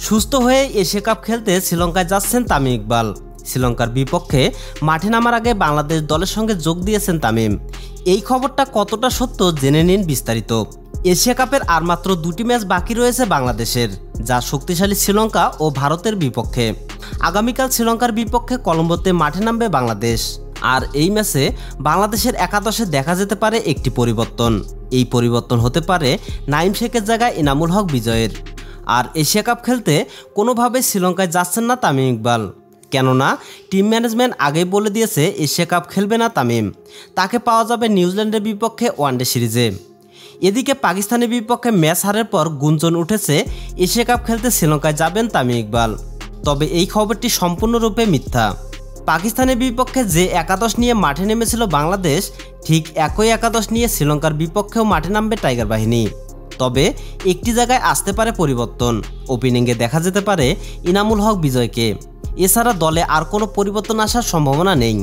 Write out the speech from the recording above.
সুস্থ হয়ে Asia cup খেলতে শ্রীলঙ্কায় যাচ্ছেন তামিম ইকবাল। শ্রীলঙ্কার বিপক্ষে মাঠে নামার আগে বাংলাদেশ দলের সঙ্গে যোগ দিয়েছেন তামিম। এই খবরটা কতটা সত্য জেনে নিন বিস্তারিত। এশিয়া কাপের আর মাত্র 2টি ম্যাচ বাকি রয়েছে বাংলাদেশের, যা শক্তিশালী শ্রীলঙ্কা ও ভারতের বিপক্ষে। আগামীকাল শ্রীলঙ্কার বিপক্ষে কলম্বোতে মাঠে নামবে বাংলাদেশ। আর এই ম্যাচে বাংলাদেশের একাদশে দেখা যেতে পারে একটি পরিবর্তন। এই পরিবর্তন হতে পারে নাইম শেখের জায়গায় এনামুল হক বিজয়ের। আর এশিয়া কাপ খেলতে কোনোভাবে শ্রীলঙ্কায় যাচ্ছেন না তামিম ইকবাল, কেননা টিম ম্যানেজমেন্ট আগেই বলে দিয়েছে এশিয়া কাপ খেলবে না তামিম। তাকে পাওয়া যাবে নিউজিল্যান্ডের বিপক্ষে ওয়ানডে সিরিজে। এদিকে পাকিস্তানের বিপক্ষে ম্যাচ হারের পর গুঞ্জন উঠেছে এশিয়া কাপ খেলতে শ্রীলঙ্কায় যাবেন তামিম ইকবাল। তবে এই খবরটি সম্পূর্ণরূপে মিথ্যা। পাকিস্তানের বিপক্ষে যে একাদশ নিয়ে মাঠে নেমেছিল বাংলাদেশ, ঠিক একই একাদশ নিয়ে শ্রীলঙ্কার বিপক্ষেও মাঠে নামবে টাইগার বাহিনী। তবে একটি জায়গায় আসতে পারে পরিবর্তন। ওপেনিংয়ে দেখা যেতে পারে এনামুল হক বিজয়কে। এছাড়া দলে আর কোনো পরিবর্তন আসার সম্ভাবনা নেই।